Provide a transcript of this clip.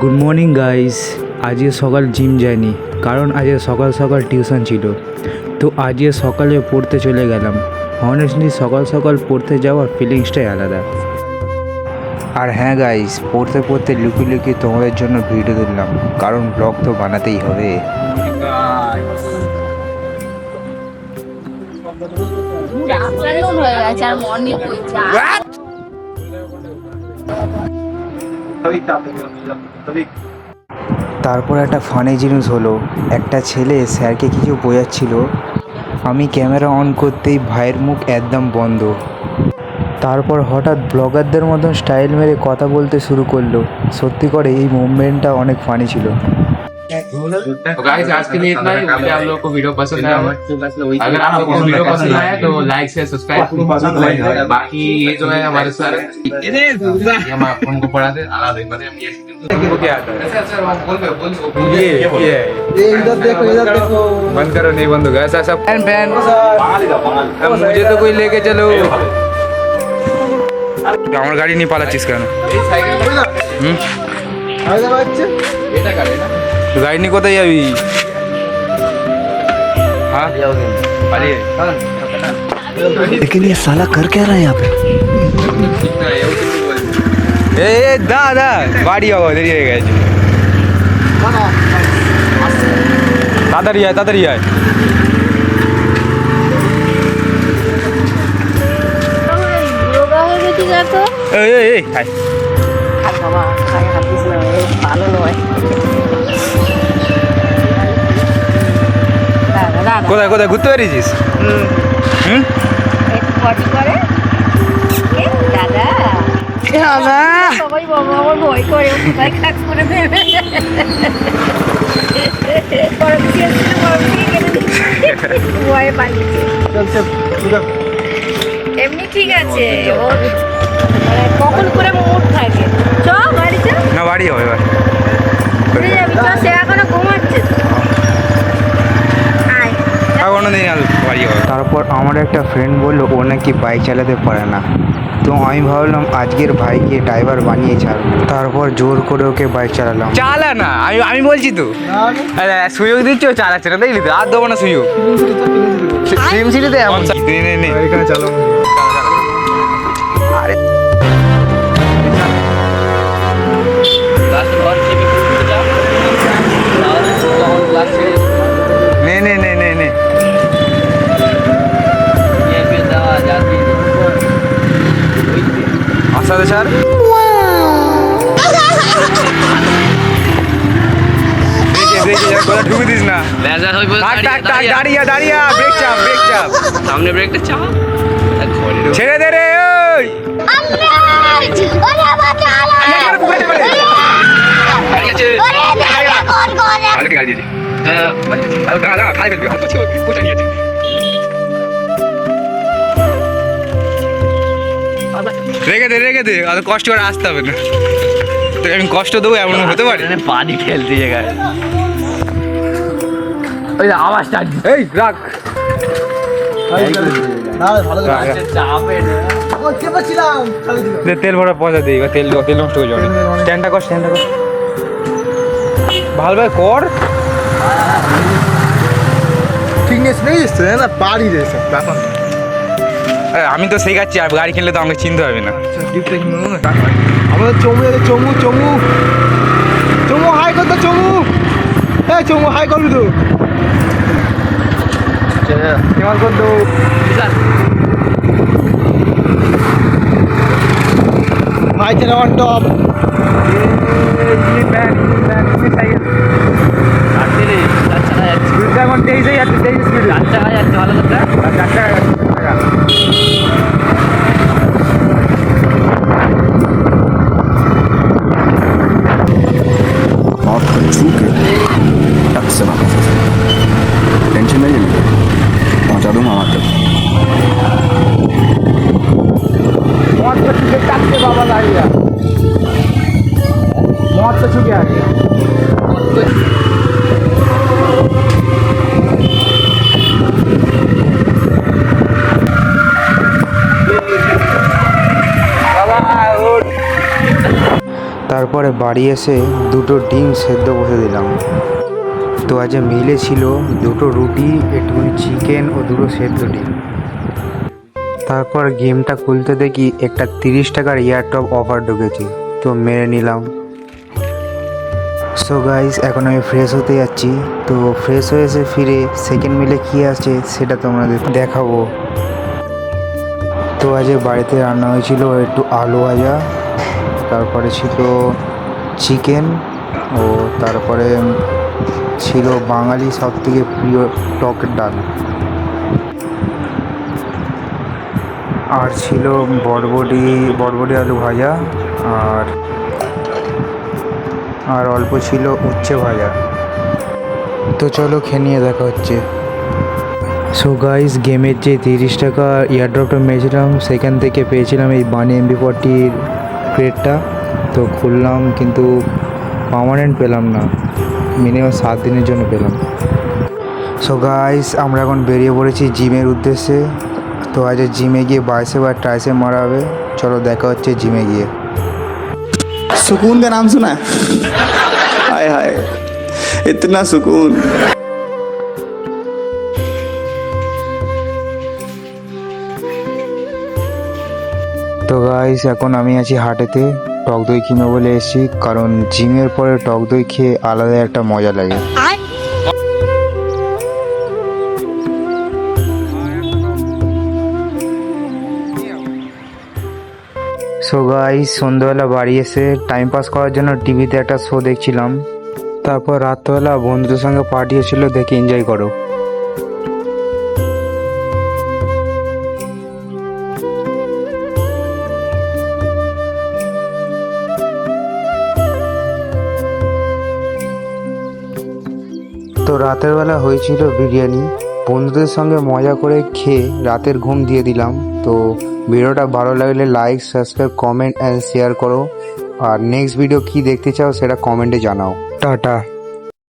Good morning guys. আজকে সকাল gym যায়নি কারণ আজকে সকাল সকাল টিউশন ছিল। তো আজকে সকালে পড়তে চলে গেলাম। অনেস্টলি সকাল সকাল পড়তে যাওয়ার ফিলিংসটাই আলাদা। আর হ্যাঁ গাইস, পড়তে পড়তে লুকিয়ে লুকিয়ে তোমাদের জন্য ভিডিও তুললাম, কারণ ব্লগ তো বানাতেই হবে। তারপর একটা ফানি জিনিস হলো, একটা ছেলে স্যারকে কিছু বোঝাচ্ছিল। আমি ক্যামেরা অন করতেই ভাইয়ের মুখ একদম বন্ধ। তারপর হঠাৎ ব্লগারদের মতন স্টাইল মেরে কথা বলতে শুরু করলো। সত্যি করে এই মুভমেন্টটা অনেক ফানি ছিল। तो गाइस आज के लिए इतना ही। उम्मीद है आप लोगों को वीडियो पसंद आया। अगर आप लोगों को वीडियो पसंद आया तो लाइक शेयर सब्सक्राइब। बाकी ये जो है हमारे सर हम आपको पढ़ाते बंद करो, नहीं बंद होगा ऐसा सब। फैन फैन मुझे तो कोई लेके चलो। আমার গাড়ি নিয়ে পালাচ্ছিস কেন? গাড়ি নিয়ে কোথায় যাবি? हाँ लेकिन ये साला कर क्या रहा है यहाँ पे? ए दादा বাড়ি যাবো, দেরি হয়ে গেছে। তাড়াতাড়ি আয়, তাড়াতাড়ি আয়। কোথায় কোথায় ঘুরতে পেরেছিস? সবাই বাবা আমার ভয় করে, কোথায় কাজ করে দেবে। ভয়ে পালিয়েছে। এমনি ঠিক আছে, ওর মানে কখন করে মুড থাকে। চ বাড়ি চ, না বাড়ি হবে এবার। ঘুরে যাবি চ, সে এখনো ঘুমাচ্ছে। আয় কোনো দিন আর বাড়ি হবে। তারপর আমার একটা ফ্রেন্ড বললো ও নাকি বাইক চালাতে পারে না। তো আমি ভাবলাম আজকের ভাইকে ড্রাইভার বানিয়ে ছাড়ব। তারপর জোর করে ওকে বাইক চালালাম। চালা না, আমি বলছি তো। সুযোগ দিচ্ছ, চালাচ্ছে না, দেখলি তো? আর দেবো না সুযোগ। সিম সিটিতে এমন এখানে চালো। আরে নে নে নে নে নে আসাদে স্যার ঢুকে দিস না। দাঁড়িয়ে দাঁড়িয়ে ব্রেক চাপ, ব্রেক চাপ, সামনে ব্রেকটা চাপ, ছেড়ে দে রে। ওই রেখে দে, রেখে দে, অত কষ্ট করে আসতে হবে না। তো আমি কষ্ট দেবো এমন হতে পারে? पानी ठेलती है आवाज़ এই রাখ। তেল ভরা পয়সা দিই, তেল তেল নষ্ট হয়ে যাবে। স্ট্যান্ডটা কর, স্ট্যান্ডটা কর, ভালো ভাবে কর। ফিটনেস নেই না, পারি রে এখন। আমি তো শেখাচ্ছি, আর গাড়ি কিনলে তো আমাকে চিনতে হবে না। আমাদের চমু চমু চমু চমু হাই করতো, চমু হ্যাঁ চমু হাই করবি তো কেমন করতো। ভাই ছেলে অন টপ। এখন তেইশে যাচ্ছে, তেইশ স্পিড। 4 টাকা যাচ্ছে, ভালো কথা। 4 টাকা যাচ্ছে, 4 টাকা। मौत को छू के टक से वापस टेंशन नहीं है, पहुंचा दूंगा वहां तक। मौत को छू के टक से वापस आ गया, मौत को छू के आ गया। তারপরে বাড়ি এসে দুটো ডিম সেদ্ধ বসে দিলাম। তো আজ মিলে ছিল দুটো রুটি, একটুখানি চিকেন ও দুটো সেদ্ধ ডিম। তারপর গেমটা খুলতে দেখি একটা 30 টাকার এয়ারটপ অফার ঢুকেছে, তো মেরে নিলাম। সো গাইস, এখন আমি ফ্রেশ হতে যাচ্ছি। তো ফ্রেশ হয়ে এসে ফিরে সেকেন্ড মিলে কী আছে সেটা তোমাদের দেখাবো। তো আজ বাড়িতে রান্না হয়েছিল একটু আলু ভাজা, তারপরে ছিল চিকেন, ও তারপরে ছিল বাঙালি সব থেকে প্রিয় টকের ডাল, আর ছিল বরবটি আলু ভাজা, আর অল্প ছিল উচ্ছে ভাজা। তো চলো খেয়ে নিয়ে দেখা হচ্ছে। সো গাইস, গেমের যে 30 টাকা এয়ারড্রপটা মেরেছিলাম সেখান থেকে পেয়েছিলাম এই বানি MP40 ক্রেটটা। তো খুললাম, কিন্তু পার্মানেন্ট পেলাম না, মিনিমাম 7 দিনের জন্য পেলাম। সো গাইস, আমরা এখন বেরিয়ে পড়েছি জিমের উদ্দেশ্যে। তো আজ জিমে গিয়ে বাইসেপ আর ট্রাইসেপ মারা হবে। চলো দেখা হচ্ছে জিমে গিয়ে। सुकून का नाम सुना है? हाय हाय, इतना सुकून। তো গাইস, এখন আমি আছি হাটেতে, টক দই কিনবো বলে এসেছি, কারণ জিমের পরে টক দই খেয়ে আলাদা একটা মজা লাগে। সো গাইস, সন্ধ্যাবেলা বাড়ি এসে টাইম পাস করার জন্য টিভিতে একটা শো দেখছিলাম। তারপর রাত্রবেলা বন্ধুদের সঙ্গে পার্টি হচ্ছিল, দেখে এনজয় করো। তো রাতের বেলা হয়েছিল বিরিয়ানি, বন্ধুদের সঙ্গে মজা করে খেয়ে রাতের ঘুম দিয়ে দিলাম। তো ভিডিওটা ভালো লাগলে like, subscribe, comment and share করো। আর নেক্সট ভিডিও কি দেখতে চাও সেটা কমেন্টে জানাও। টাটা।